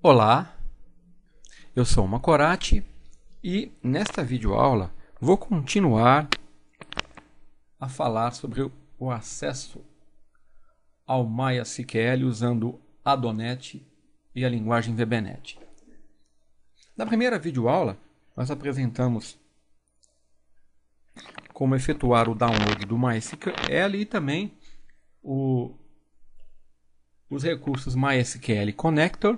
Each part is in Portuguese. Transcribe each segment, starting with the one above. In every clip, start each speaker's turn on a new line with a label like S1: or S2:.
S1: Olá, eu sou o Macorati e nesta videoaula vou continuar a falar sobre o acesso ao MySQL usando Adonet e a linguagem VBNet. Na primeira videoaula, nós apresentamos como efetuar o download do MySQL e também os recursos MySQL Connector.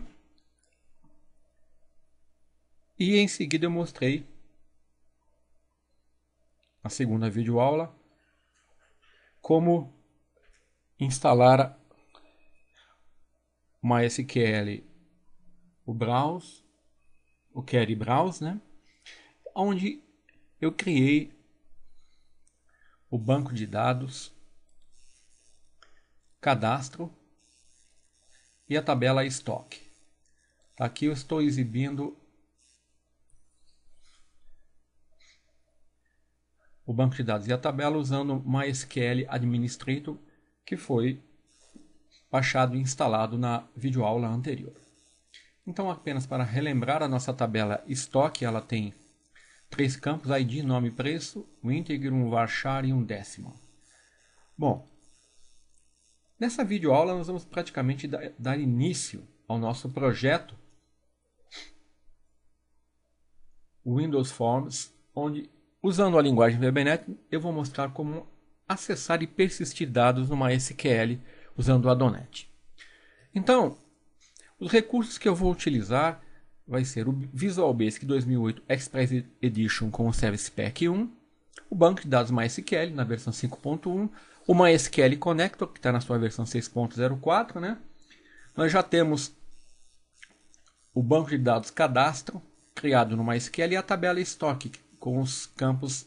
S1: E em seguida eu mostrei na segunda videoaula como instalar o MySQL, o Browse, o Query Browse, né? Onde eu criei o banco de dados, cadastro e a tabela estoque. Aqui eu estou exibindo o banco de dados e a tabela usando o MySQL Administrator, que foi baixado e instalado na videoaula anterior. Então, apenas para relembrar, a nossa tabela estoque, ela tem 3 campos: ID, nome, preço, um íntegro, um varchar e um décimo. Bom, nessa videoaula nós vamos praticamente dar início ao nosso projeto Windows Forms, onde, usando a linguagem VBNet, eu vou mostrar como acessar e persistir dados no MySQL usando o Adonet. Então, os recursos que eu vou utilizar vai ser o Visual Basic 2008 Express Edition com o Service Pack 1, o banco de dados MySQL na versão 5.1, o MySQL Connector, que está na sua versão 6.04, né? Nós já temos o banco de dados cadastro, criado no MySQL, e a tabela estoque, com os campos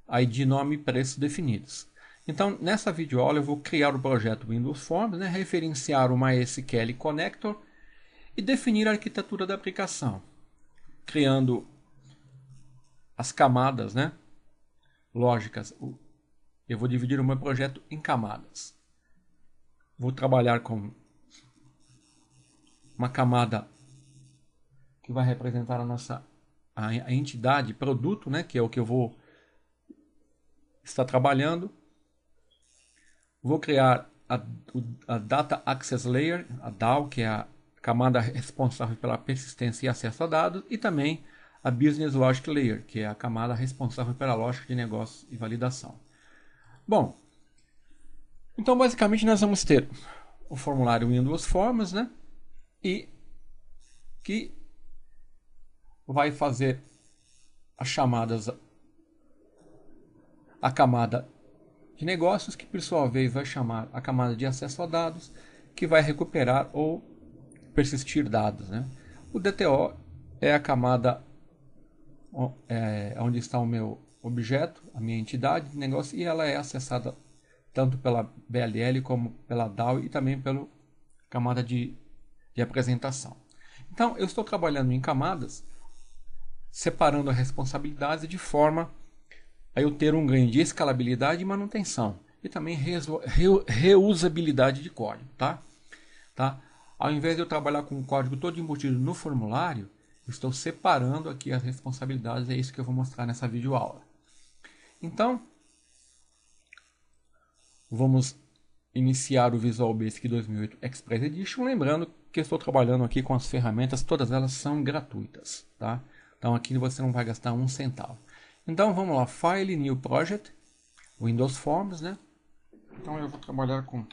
S1: ID, nome e preço definidos. Então, nessa videoaula eu vou criar o projeto Windows Forms, né? Referenciar o MySQL Connector e definir a arquitetura da aplicação, criando as camadas, né, lógicas. Eu vou dividir o meu projeto em camadas. Vou trabalhar com uma camada que vai representar a entidade, produto, né, que é o que eu vou estar trabalhando. Vou criar a Data Access Layer, a DAO, que é a camada responsável pela persistência e acesso a dados, e também a Business Logic Layer, que é a camada responsável pela lógica de negócio e validação. Bom, então basicamente nós vamos ter o formulário Windows Forms, né? E que vai fazer as chamadas, a camada de negócios, que por sua vez vai chamar a camada de acesso a dados, que vai recuperar ou persistir dados, né? O DTO é a camada onde está o meu objeto, a minha entidade de negócio, e ela é acessada tanto pela BLL como pela DAO e também pela camada de apresentação. Então, eu estou trabalhando em camadas, separando as responsabilidades de forma a eu ter um ganho de escalabilidade e manutenção, e também reusabilidade de código, tá? Ao invés de eu trabalhar com o código todo embutido no formulário, eu estou separando aqui as responsabilidades, é isso que eu vou mostrar nessa videoaula. Então, vamos iniciar o Visual Basic 2008 Express Edition, lembrando que eu estou trabalhando aqui com as ferramentas, todas elas são gratuitas, tá? Então aqui você não vai gastar um centavo. Então vamos lá, File, New Project, Windows Forms, né? Então eu vou trabalhar com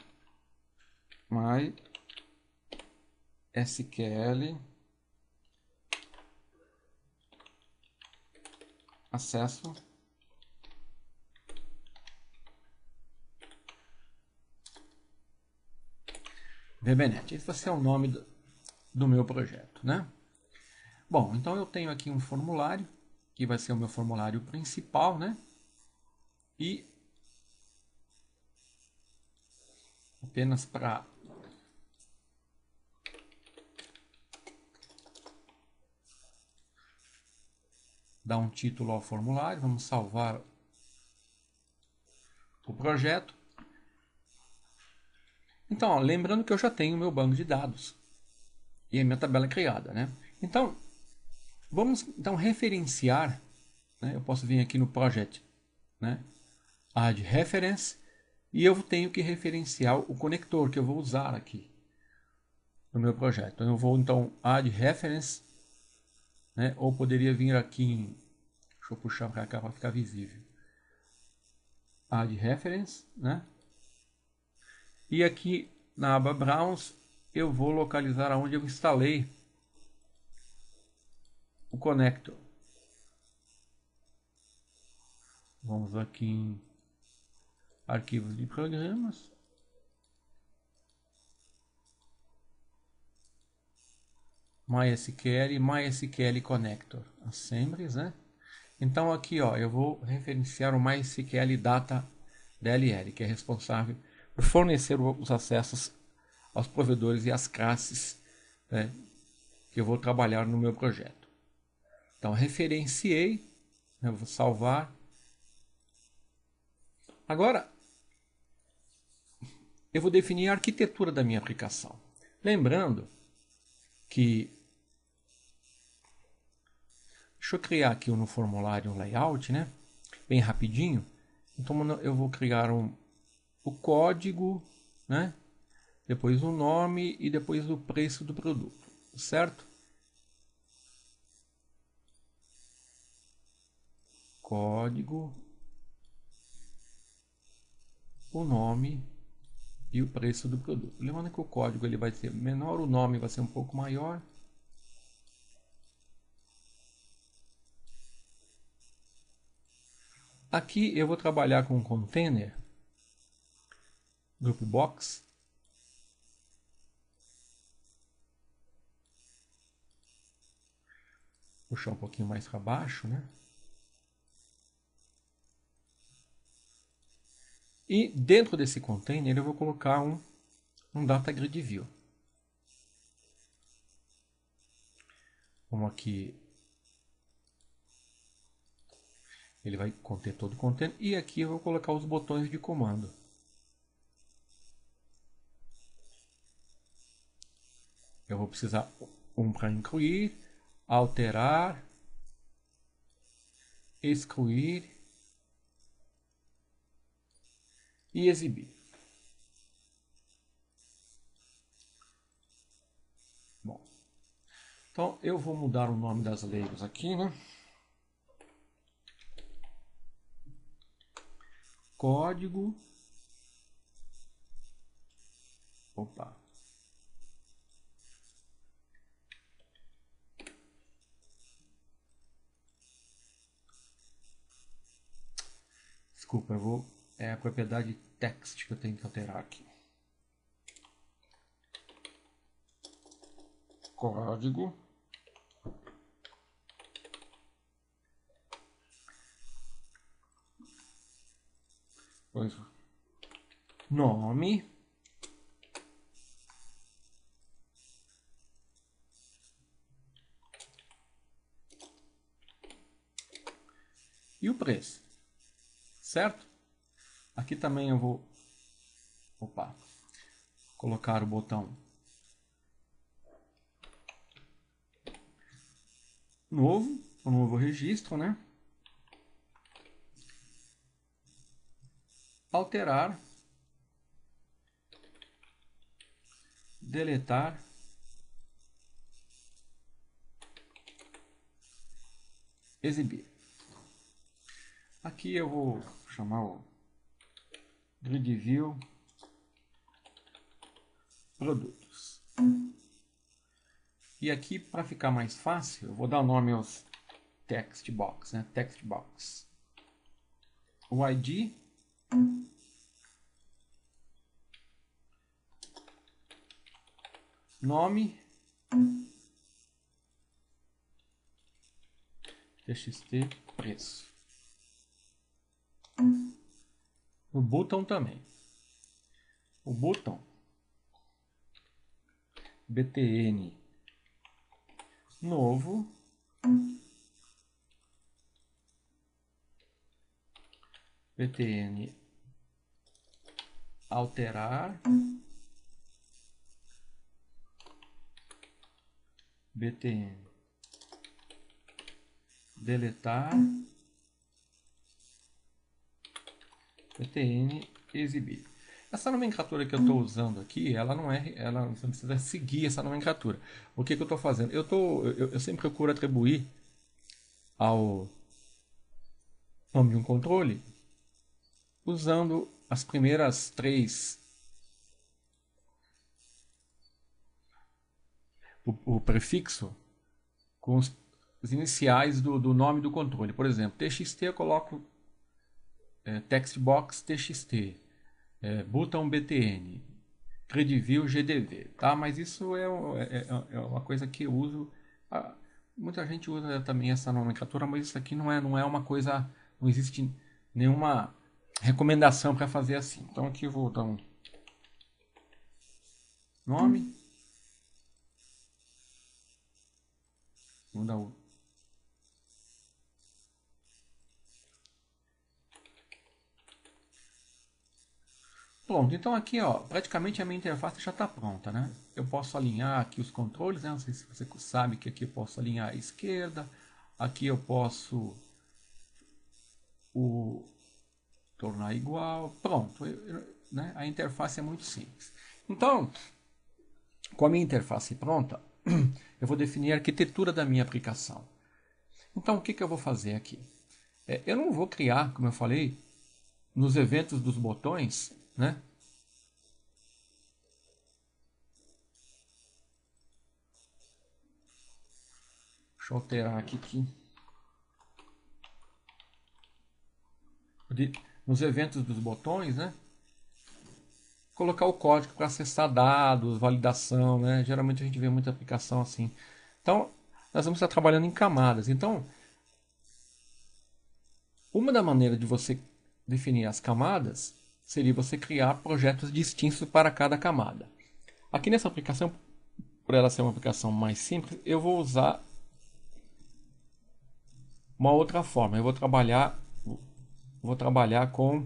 S1: MySQL, acesso, VBNet. Esse vai ser o nome do meu projeto, né? Bom, então eu tenho aqui um formulário, que vai ser o meu formulário principal, né? E apenas para dar um título ao formulário, vamos salvar o projeto. Então, ó, lembrando que eu já tenho o meu banco de dados. E a minha tabela é criada, né? Então, vamos então referenciar, né? Eu posso vir aqui no Project, né? Add Reference, e eu tenho que referenciar o conector que eu vou usar aqui no meu projeto. Então, eu vou então Add Reference, né? Ou poderia vir aqui em... Deixa eu puxar para cá para ficar visível. Add Reference, né? E aqui na aba Browns eu vou localizar onde eu instalei o connector. Vamos aqui em arquivos de programas. MySQL e MySQL Connector Assemblies, né? Então aqui, ó, eu vou referenciar o MySQL Data DLL, que é responsável por fornecer os acessos aos provedores e às classes, né, que eu vou trabalhar no meu projeto. Então referenciei, eu vou salvar. Agora eu vou definir a arquitetura da minha aplicação. Lembrando que deixa eu criar aqui no formulário um layout, né? Bem rapidinho. Então eu vou criar o código, né? Depois o nome e depois o preço do produto, certo? Código, o nome e o preço do produto. Lembrando que o código ele vai ser menor, o nome vai ser um pouco maior. Aqui eu vou trabalhar com um container, group box. Puxar um pouquinho mais para baixo, né? E dentro desse container eu vou colocar um data grid view. Vamos aqui, ele vai conter todo o container e aqui eu vou colocar os botões de comando. Eu vou precisar um para incluir, alterar, excluir e exibir. Bom, então eu vou mudar o nome das labels aqui, né? Código. Opa. Desculpa, eu vou... É a propriedade text que eu tenho que alterar aqui. Código. Pois, nome. E o preço. Certo? Aqui também eu vou... Opa. Colocar o botão novo, um novo registro, né? Alterar, deletar, exibir. Aqui eu vou chamar o grid view produtos. E aqui, para ficar mais fácil, eu vou dar o nome aos text box, né? Text box. O ID, nome, txt, preço. O botão também. O botão btn novo, btn alterar, btn, deletar, btn, exibir. Essa nomenclatura que eu estou usando aqui, ela não você não precisa seguir essa nomenclatura. O que eu estou fazendo? Eu sempre procuro atribuir ao nome de um controle usando as primeiras três, o prefixo com os iniciais do nome do controle. Por exemplo, txt eu coloco textbox txt, button btn, gridview gdv, tá? Mas isso é uma coisa que eu uso. Muita gente usa também essa nomenclatura, mas isso aqui não é uma coisa, não existe nenhuma recomendação para fazer assim. Então aqui eu vou dar um nome, vou dar o pronto. Então aqui, ó, praticamente a minha interface já está pronta, né? Eu posso alinhar aqui os controles, né? Não sei se você sabe que aqui eu posso alinhar à esquerda, aqui eu posso tornar igual, pronto, né? A interface é muito simples. Então, com a minha interface pronta, eu vou definir a arquitetura da minha aplicação. Então, o que eu vou fazer aqui? Eu não vou criar, como eu falei, nos eventos dos botões, né? Deixa eu alterar aqui. Nos eventos dos botões, né? Colocar o código para acessar dados, validação, né? Geralmente a gente vê muita aplicação assim. Então, nós vamos estar trabalhando em camadas. Então, uma da maneiras de você definir as camadas seria você criar projetos distintos para cada camada. Aqui nessa aplicação, por ela ser uma aplicação mais simples, eu vou usar uma outra forma. Eu vou trabalhar com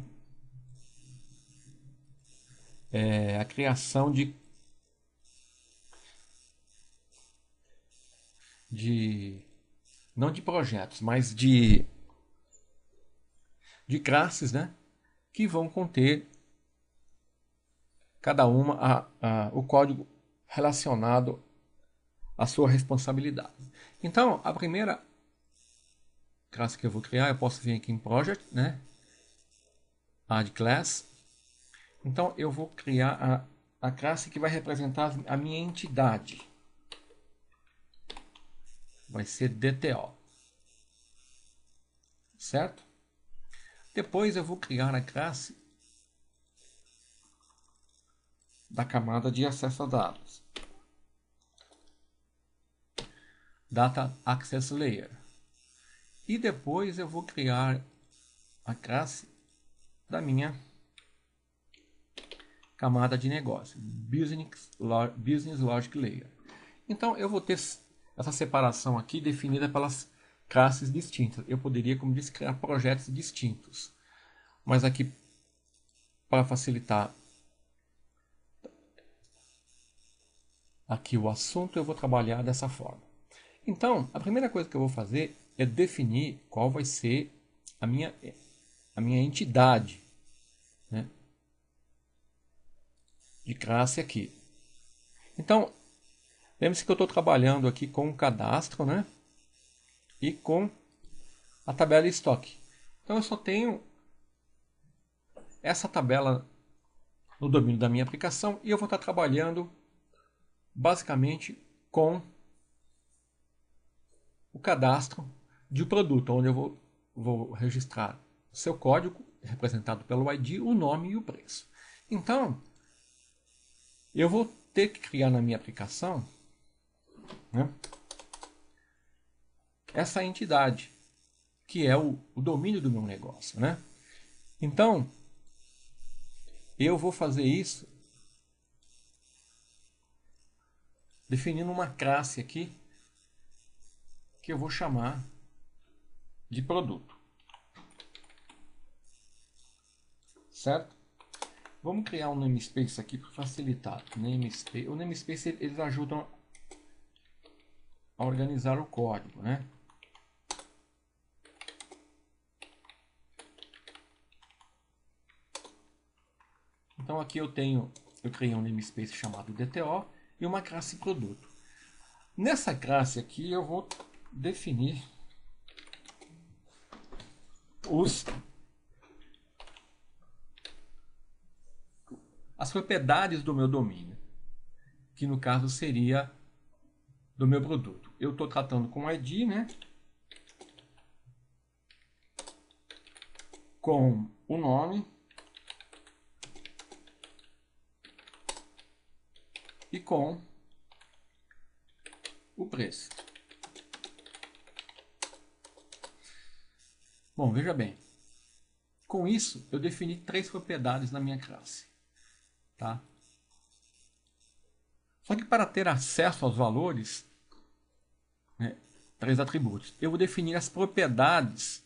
S1: a criação não de projetos, mas de classes, né, que vão conter cada uma o código relacionado à sua responsabilidade. Então, a primeira classe que eu vou criar, eu posso vir aqui em Project, né, Add Class. Então, eu vou criar a classe que vai representar a minha entidade. Vai ser DTO. Certo? Depois eu vou criar a classe da camada de acesso a dados. Data Access Layer. E depois eu vou criar a classe da minha camada de negócio, Business Logic Layer. Então eu vou ter essa separação aqui definida pelas classes distintas. Eu poderia, como disse, criar projetos distintos. Mas aqui, para facilitar aqui o assunto, eu vou trabalhar dessa forma. Então, a primeira coisa que eu vou fazer é definir qual vai ser a minha entidade, né, de classe aqui. Então, lembre-se que eu estou trabalhando aqui com um cadastro, né, e com a tabela estoque. Então, eu só tenho essa tabela no domínio da minha aplicação e eu vou estar trabalhando basicamente com o cadastro de um produto, onde eu vou registrar o seu código, representado pelo ID, o nome e o preço. Então, eu vou ter que criar na minha aplicação, né, essa entidade, que é o domínio do meu negócio, né? Então, eu vou fazer isso definindo uma classe aqui que eu vou chamar de produto. Certo? Vamos criar um namespace aqui para facilitar. O namespace, eles ajudam a organizar o código, né? Então aqui eu criei um namespace chamado DTO e uma classe produto. Nessa classe aqui eu vou definir as propriedades do meu domínio, que no caso seria do meu produto. Eu estou tratando com ID, né? Com o nome e com o preço. Bom, veja bem. Com isso, eu defini 3 propriedades na minha classe. Tá? Só que para ter acesso aos valores, né, 3 atributos, eu vou definir as propriedades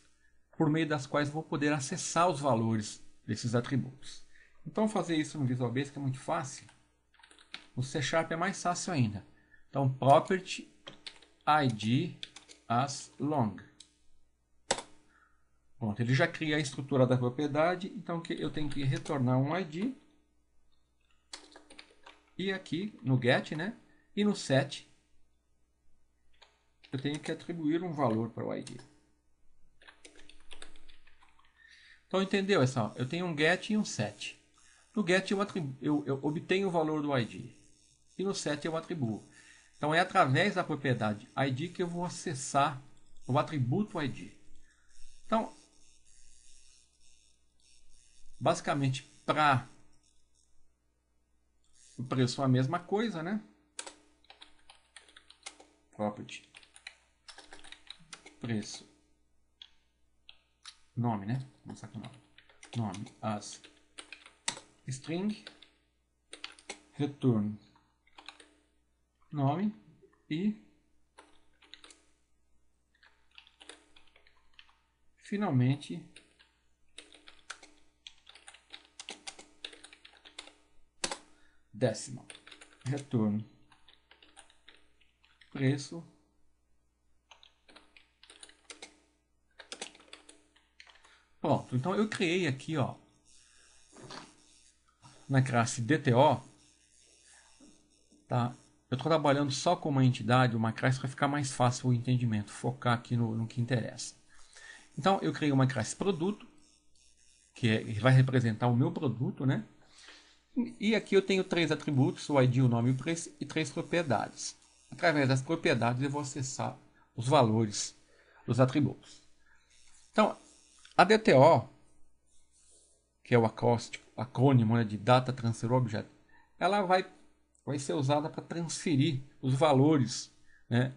S1: por meio das quais eu vou poder acessar os valores desses atributos. Então, fazer isso no Visual Basic é muito fácil. No C# é mais fácil ainda. Então, property id as long. Pronto, ele já cria a estrutura da propriedade, então eu tenho que retornar um id. E aqui no get, né? E no set, eu tenho que atribuir um valor para o id. Então, entendeu? Eu tenho um get e um set. No get eu obtenho o valor do id. E no set eu atribuo. Então, é através da propriedade id que eu vou acessar o atributo id. Então, basicamente, para o preço é a mesma coisa, né? Property. Preço. Nome, né? Vou começar com o nome. Nome as string. Return. Nome e finalmente décima. Return preço pronto. Então eu criei aqui, ó, na classe DTO, tá? Eu estou trabalhando só com uma entidade, uma classe, para ficar mais fácil o entendimento, focar aqui no que interessa. Então, eu criei uma classe produto, que vai representar o meu produto, né? E aqui eu tenho 3 atributos, o ID, o nome e o preço, e 3 propriedades. Através das propriedades eu vou acessar os valores dos atributos. Então, a DTO, que é o acrônimo, né, de Data Transfer Object, ela vai ser usada para transferir os valores, né,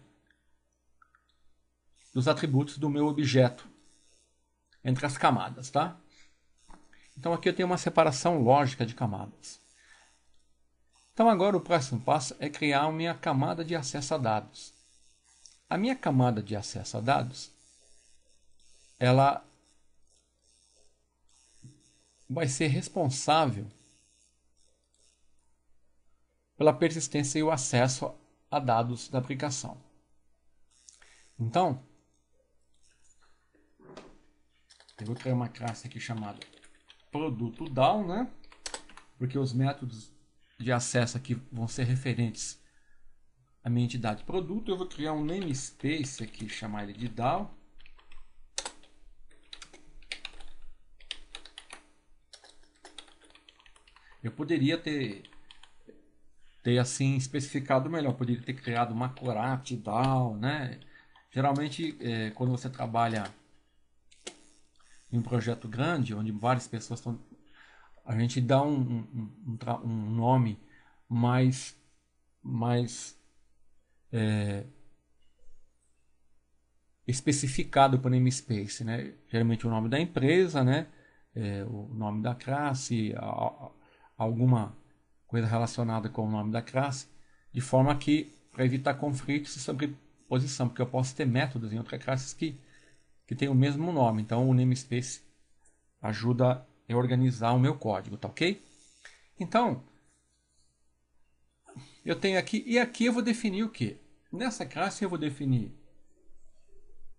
S1: dos atributos do meu objeto entre as camadas, tá? Então aqui eu tenho uma separação lógica de camadas. Então agora o próximo passo é criar a minha camada de acesso a dados. A minha camada de acesso a dados, ela vai ser responsável pela persistência e o acesso a dados da aplicação. Então, eu vou criar uma classe aqui chamada produto DAO, né? Porque os métodos de acesso aqui vão ser referentes à minha entidade produto. Eu vou criar um namespace aqui, chamar ele de DAO. Eu poderia ter assim especificado melhor, poderia ter criado uma Corate DAO, né? Geralmente, quando você trabalha em um projeto grande, onde várias pessoas estão, a gente dá um nome mais especificado para o namespace, né? Geralmente o nome da empresa, né? O nome da classe, alguma coisa relacionada com o nome da classe, de forma que, para evitar conflitos e sobreposição, porque eu posso ter métodos em outras classes que tem o mesmo nome. Então o namespace ajuda a organizar o meu código, tá ok? Então, eu tenho aqui, e aqui eu vou definir o que? nessa classe eu vou definir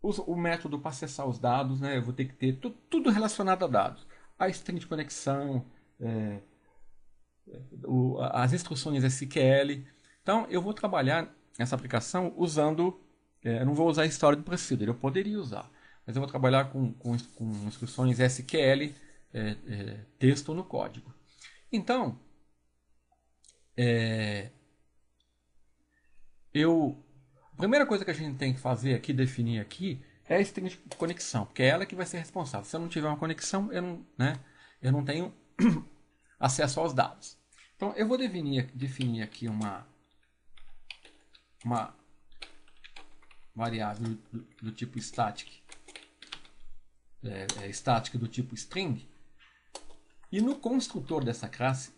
S1: o método para acessar os dados, né? Eu vou ter que ter tudo relacionado a dados. A string de conexão, as instruções SQL. Então, eu vou trabalhar essa aplicação usando... eu não vou usar Stored Procedure, eu poderia usar. Mas eu vou trabalhar com instruções SQL, texto no código. Então, a primeira coisa que a gente tem que fazer aqui, definir aqui, é a string de conexão, porque é ela que vai ser responsável. Se eu não tiver uma conexão, eu não tenho acesso aos dados. Então, eu vou definir aqui uma variável do tipo static, static do tipo string, e no construtor dessa classe,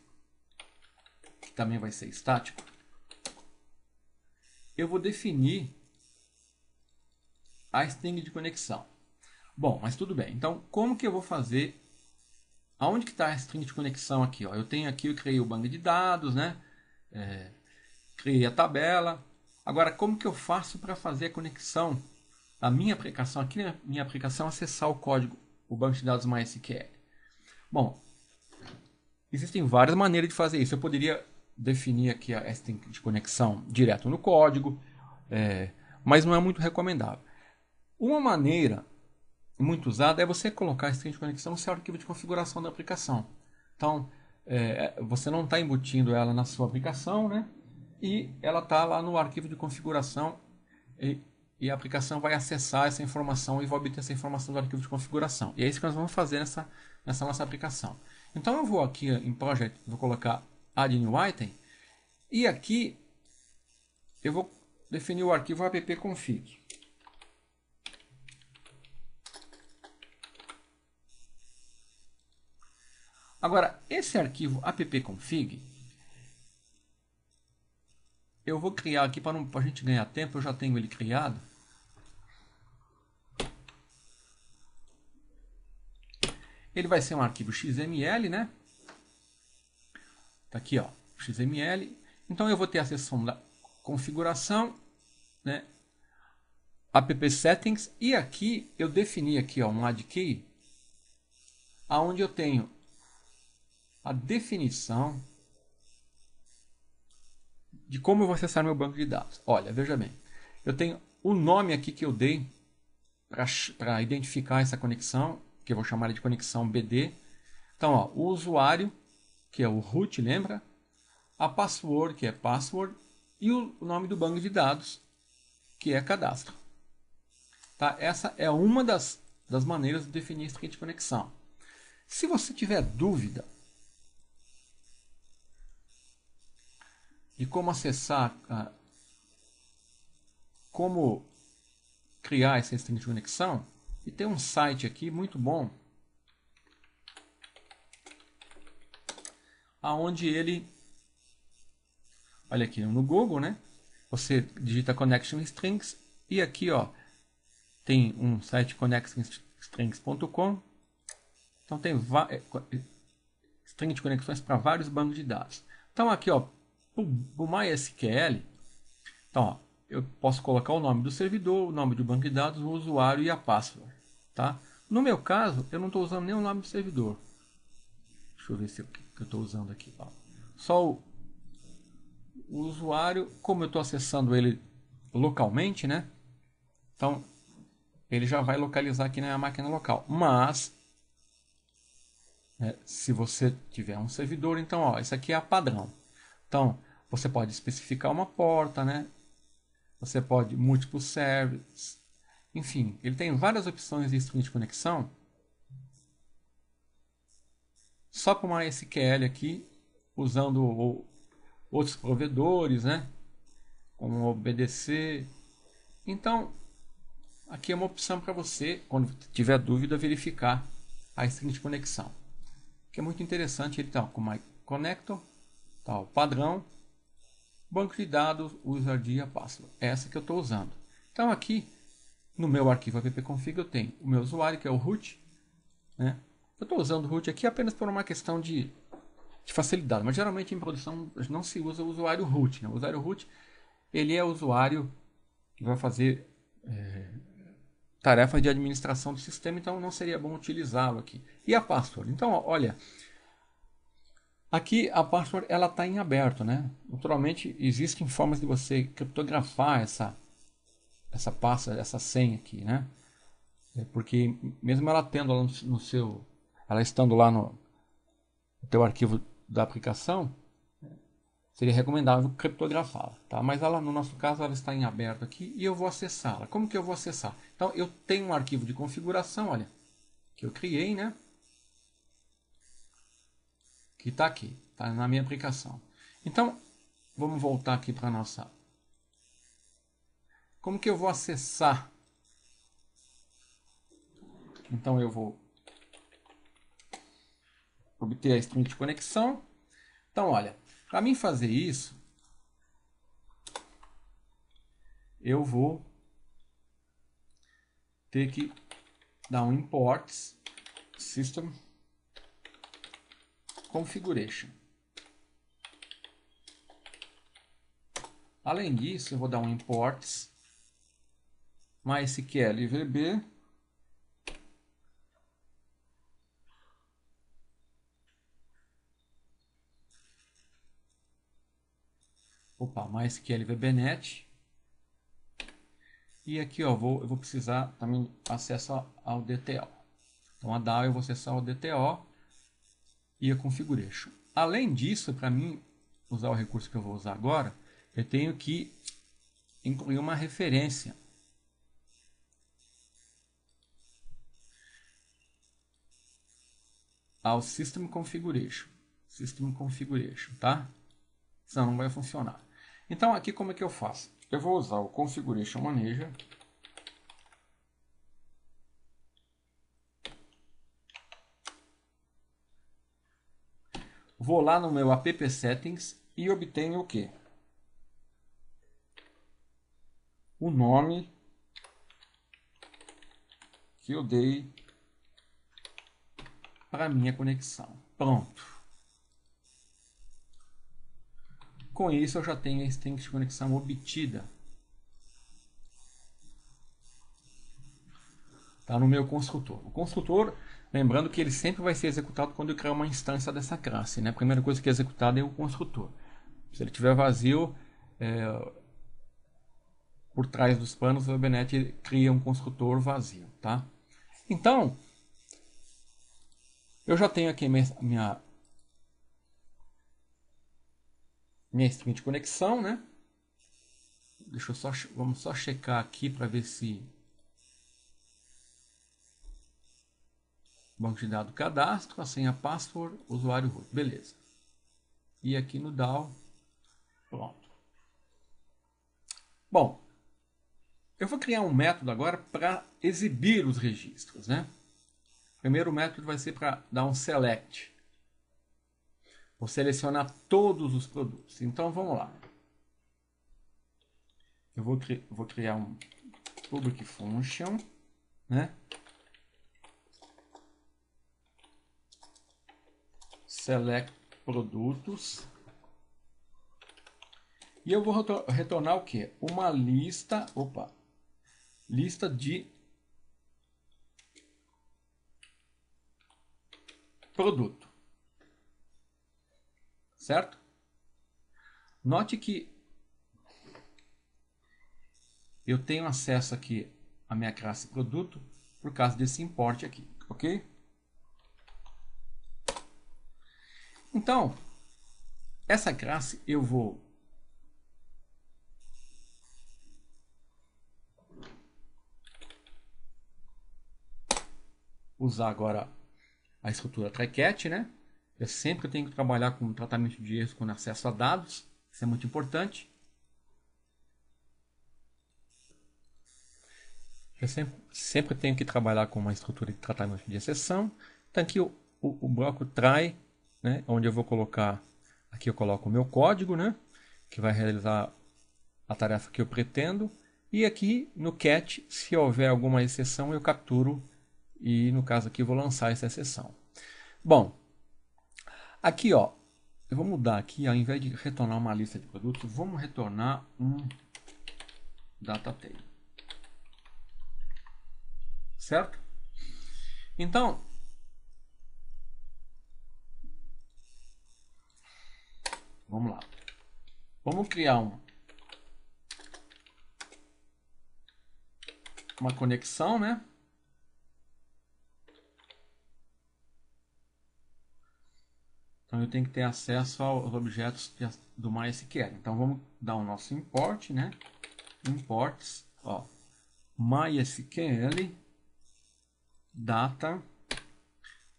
S1: que também vai ser estático, eu vou definir a string de conexão. Bom, mas tudo bem. Então, como que eu vou fazer? Aonde que está a string de conexão aqui? Ó? Eu tenho aqui, eu criei o banco de dados, né? Criei a tabela. Agora, como que eu faço para fazer a conexão da minha aplicação, aqui na minha aplicação, acessar o código, o banco de dados MySQL? Bom, existem várias maneiras de fazer isso. Eu poderia definir aqui a string de conexão direto no código, mas não é muito recomendável. Uma maneira muito usada é você colocar a string de conexão no seu arquivo de configuração da aplicação. Então, você não está embutindo ela na sua aplicação, né? E ela está lá no arquivo de configuração e a aplicação vai acessar essa informação e vai obter essa informação do arquivo de configuração. E é isso que nós vamos fazer nessa nossa aplicação. Então eu vou aqui em Project, vou colocar Add New Item e aqui eu vou definir o arquivo appconfig. Agora, esse arquivo appconfig, eu vou criar aqui para a gente ganhar tempo, eu já tenho ele criado. Ele vai ser um arquivo XML, né? Tá aqui, ó, XML. Então eu vou ter a seção da configuração, né? App settings, e aqui eu defini aqui, ó, um add key, aonde eu tenho a definição de como eu vou acessar meu banco de dados. Olha, veja bem, eu tenho o nome aqui que eu dei para identificar essa conexão, que eu vou chamar de conexão BD. Então, ó, o usuário, que é o root, lembra? A password, que é password, e o nome do banco de dados, que é cadastro. Tá? Essa é uma das maneiras de definir string de conexão. Se você tiver dúvida de como acessar, como criar essa string de conexão, e tem um site aqui muito bom, aonde ele, olha aqui no Google, né? Você digita connection strings e aqui, ó, tem um site connectionstrings.com. Então tem string de conexões para vários bancos de dados. Então aqui, ó, o MySQL, então, ó, eu posso colocar o nome do servidor, o nome do banco de dados, o usuário e a password, tá? No meu caso, eu não estou usando nem o nome do servidor. Deixa eu ver se o que eu estou usando aqui, ó. Só o usuário, como eu estou acessando ele localmente, né? Então, ele já vai localizar aqui na minha máquina local. Mas, se você tiver um servidor, então, ó, isso aqui é a padrão. Então, você pode especificar uma porta, né? Você pode múltiplos servers. Enfim, ele tem várias opções de string de conexão. Só com uma SQL aqui, usando outros provedores, né? Como o BDC. Então, aqui é uma opção para você, quando tiver dúvida, verificar a string de conexão. Que é muito interessante, ele está com o MyConnector, tá, o padrão, banco de dados, user ID e a password. Essa que eu estou usando. Então aqui, no meu arquivo appconfig, eu tenho o meu usuário, que é o root, né? Eu estou usando o root aqui apenas por uma questão de facilidade, mas geralmente em produção não se usa o usuário root, né? O usuário root, ele é o usuário que vai fazer tarefas de administração do sistema, então não seria bom utilizá-lo aqui. E a password? Então, olha, aqui a password ela está em aberto, né? Naturalmente, existem formas de você criptografar essa password, essa senha aqui, né? Porque mesmo ela tendo lá no seu, ela estando lá no teu arquivo da aplicação, seria recomendável criptografá-la, tá? Mas ela, no nosso caso, ela está em aberto aqui e eu vou acessá-la. Como que eu vou acessar? Então, eu tenho um arquivo de configuração, olha, que eu criei, né? Que está aqui, está na minha aplicação. Então, vamos voltar aqui para a nossa... Como que eu vou acessar? Então, eu vou obter a string de conexão. Então, olha, para mim fazer isso, eu vou ter que dar um import system configuration. Além disso, eu vou dar um import MySQL VB MySQL VBNet. E aqui ó, eu vou precisar também acesso ao DTO. Então a DAO eu vou acessar o DTO e a configuration. Além disso, para mim usar o recurso que eu vou usar agora, eu tenho que incluir uma referência ao System Configuration. System Configuration, tá? Senão não vai funcionar. Então aqui como é que eu faço? Eu vou usar o Configuration Manager. Vou lá no meu app settings e obtenho o quê? O nome que eu dei para a minha conexão. Pronto. Com isso eu já tenho a string de conexão obtida. Está no meu construtor. O construtor, lembrando que ele sempre vai ser executado quando eu criar uma instância dessa classe, né? A primeira coisa que é executada é o construtor. Se ele estiver vazio, por trás dos panos, o VBNet cria um construtor vazio, tá? Então, eu já tenho aqui minha string de conexão, né? Vamos só checar aqui para ver se banco de dados cadastro, a senha password, usuário root, beleza. E aqui no DAO, pronto. Bom, eu vou criar um método agora para exibir os registros, né? O primeiro método vai ser para dar um select. Vou selecionar todos os produtos. Então vamos lá. Eu vou criar um public function, né? Select produtos. E eu vou retornar o que? Uma lista, lista de produto. Certo? Note que eu tenho acesso aqui à minha classe produto por causa desse import aqui, ok? Então, essa classe eu vou usar agora a estrutura try-catch, né? Eu sempre tenho que trabalhar com tratamento de erros com acesso a dados, isso é muito importante. Eu sempre tenho que trabalhar com uma estrutura de tratamento de exceção. Então aqui o bloco try, né, onde eu vou colocar, aqui eu coloco o meu código, né, que vai realizar a tarefa que eu pretendo. E aqui no catch, se houver alguma exceção, eu capturo e no caso aqui eu vou lançar essa exceção. Bom, aqui ó, eu vou mudar aqui, ao invés de retornar uma lista de produtos, vamos retornar um data table. Certo? Então, vamos lá. Vamos criar uma conexão, né? Então eu tenho que ter acesso aos objetos do MySQL. Então vamos dar o nosso import, né? Imports, ó, MySQL data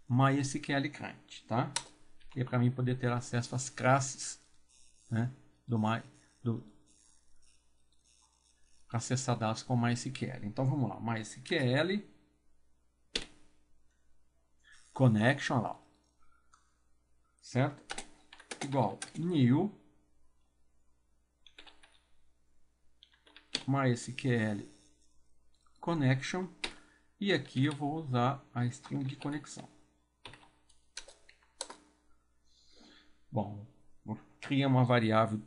S1: MySQL client, tá? E é para mim poder ter acesso às classes, né? Acessar dados com MySQL. Então vamos lá, MySQL connection lá, certo? Igual new MySQL connection, e aqui eu vou usar a string de conexão. Bom, vou criar uma variável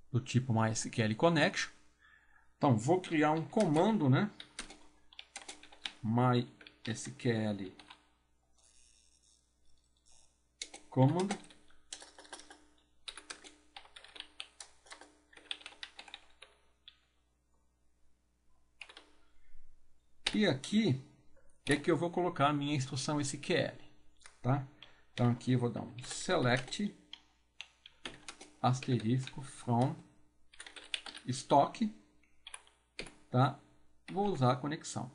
S1: do tipo MySQL connection. Então vou criar um comando, né? MySQL command e aqui é que eu vou colocar a minha instrução SQL, tá? Então aqui eu vou dar um select asterisco from stock, tá? Vou usar a conexão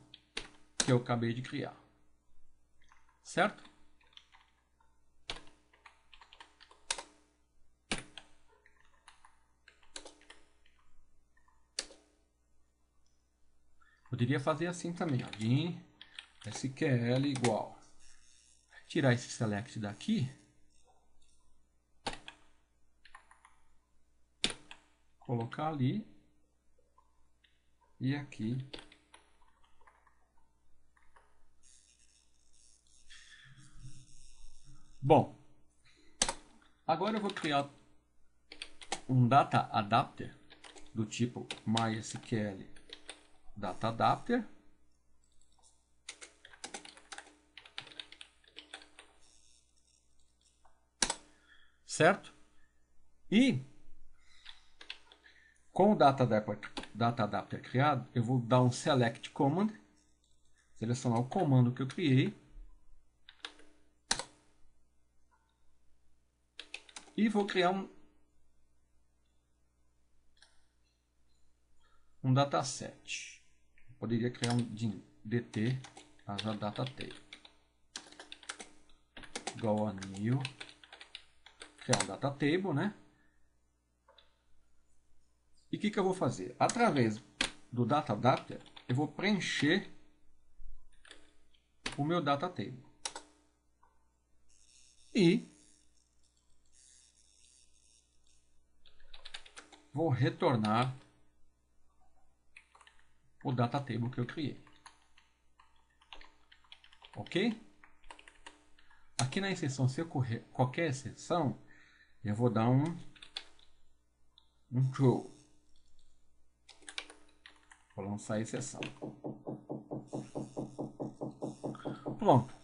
S1: que eu acabei de criar, certo? Poderia fazer assim também, ó, din SQL igual, tirar esse select daqui, colocar ali e aqui. Bom, agora eu vou criar um data adapter do tipo MySQL data adapter. Certo? E com o data adapter criado, eu vou dar um select command, selecionar o comando que eu criei e vou criar um dataset. Poderia criar um dt as a data table igual a new, criar um data table, né? E o que eu vou fazer? Através do data adapter, eu vou preencher o meu data table. E vou retornar o data table que eu criei. Ok? Aqui na exceção, se ocorrer qualquer exceção, eu vou dar um true. Vou lançar a exceção. Pronto.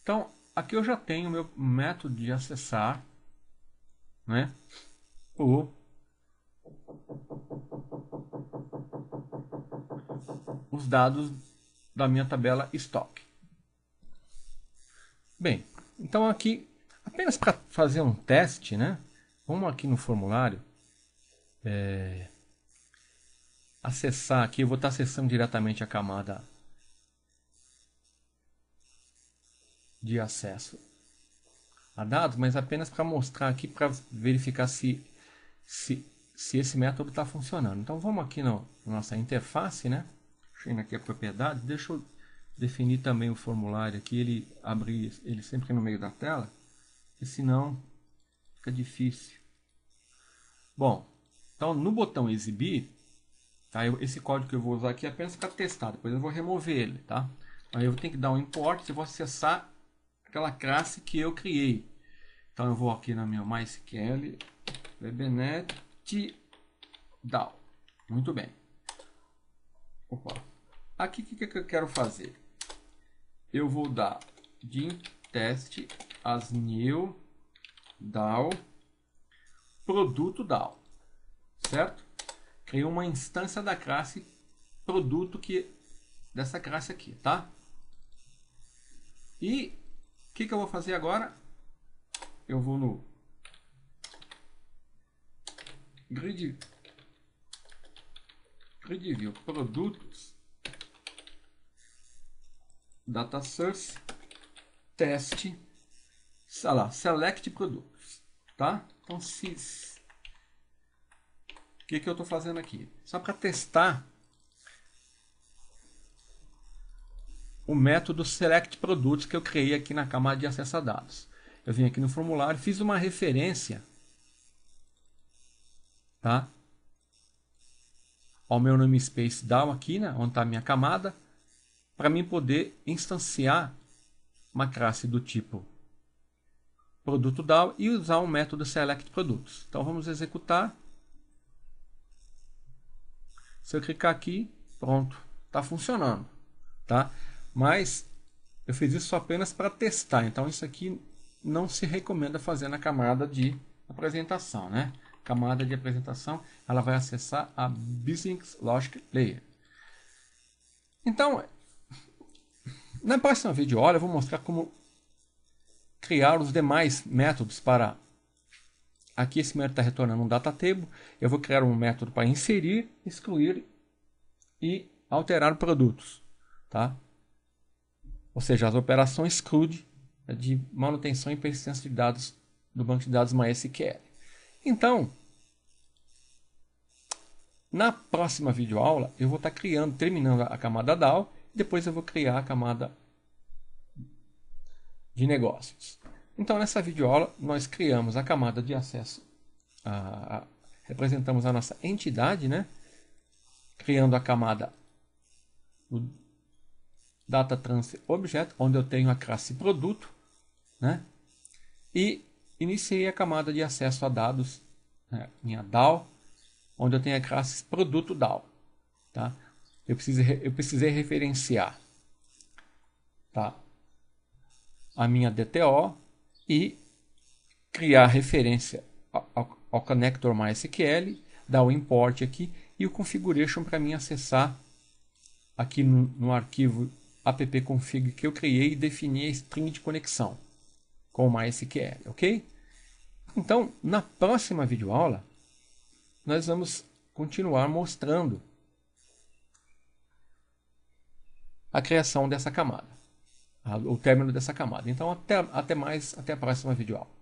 S1: Então, aqui eu já tenho o meu método de acessar, né, os dados da minha tabela estoque. Bem, então aqui, apenas para fazer um teste, né, vamos aqui no formulário, acessar aqui, eu vou estar acessando diretamente a camada de acesso a dados, mas apenas para mostrar aqui, para verificar se esse método está funcionando. Então vamos aqui na nossa interface, né? Chegando aqui a propriedade, deixa eu definir também o formulário aqui, ele abrir ele sempre no meio da tela, porque senão fica difícil. Bom, então no botão exibir, tá? Esse código que eu vou usar aqui é apenas para testar, depois eu vou remover ele, tá? Aí eu tenho que dar um import, eu vou acessar aquela classe que eu criei. Então eu vou aqui na minha MySQL Webnet DAO. Muito bem. Opa. Aqui o que eu quero fazer? Eu vou dar de teste as new DAO produto DAO, certo? Criei uma instância da classe produto dessa classe aqui, tá? E o que eu vou fazer agora? Eu vou no grid view produtos, data source, teste, sei lá, select produtos, tá? Então, o que eu estou fazendo aqui? Só para testar o método select produtos que eu criei aqui na camada de acesso a dados. Eu vim aqui no formulário, fiz uma referência, tá? Ao meu namespace DAO aqui, né, onde está a minha camada, para mim poder instanciar uma classe do tipo produto DAO e usar um método select produtos. Então vamos executar. Se eu clicar aqui, pronto, está funcionando, tá? Mas eu fiz isso apenas para testar, então isso aqui não se recomenda fazer na camada de apresentação, né? Camada de apresentação, ela vai acessar a Business Logic Layer. Então, na próxima videoaula eu vou mostrar como criar os demais métodos para... Aqui esse método está retornando um data table, eu vou criar um método para inserir, excluir e alterar produtos, tá? Ou seja, as operações CRUD de manutenção e persistência de dados do banco de dados MySQL. Então, na próxima videoaula, eu vou estar terminando a camada DAO, e depois eu vou criar a camada de negócios. Então, nessa videoaula, nós criamos a camada de acesso, representamos a nossa entidade, né? Criando a camada do Data Transfer Object, onde eu tenho a classe produto, né? E iniciei a camada de acesso a dados, né? Minha DAO, onde eu tenho a classe produto DAO, tá? Eu precisei referenciar, tá, a minha DTO e criar referência ao connector MySQL, dar o import aqui e o configuration para mim acessar aqui no arquivo appconfig que eu criei e definir a string de conexão com o MySQL, ok? Então, na próxima videoaula, nós vamos continuar mostrando a criação dessa camada, o término dessa camada. Então, até a próxima videoaula.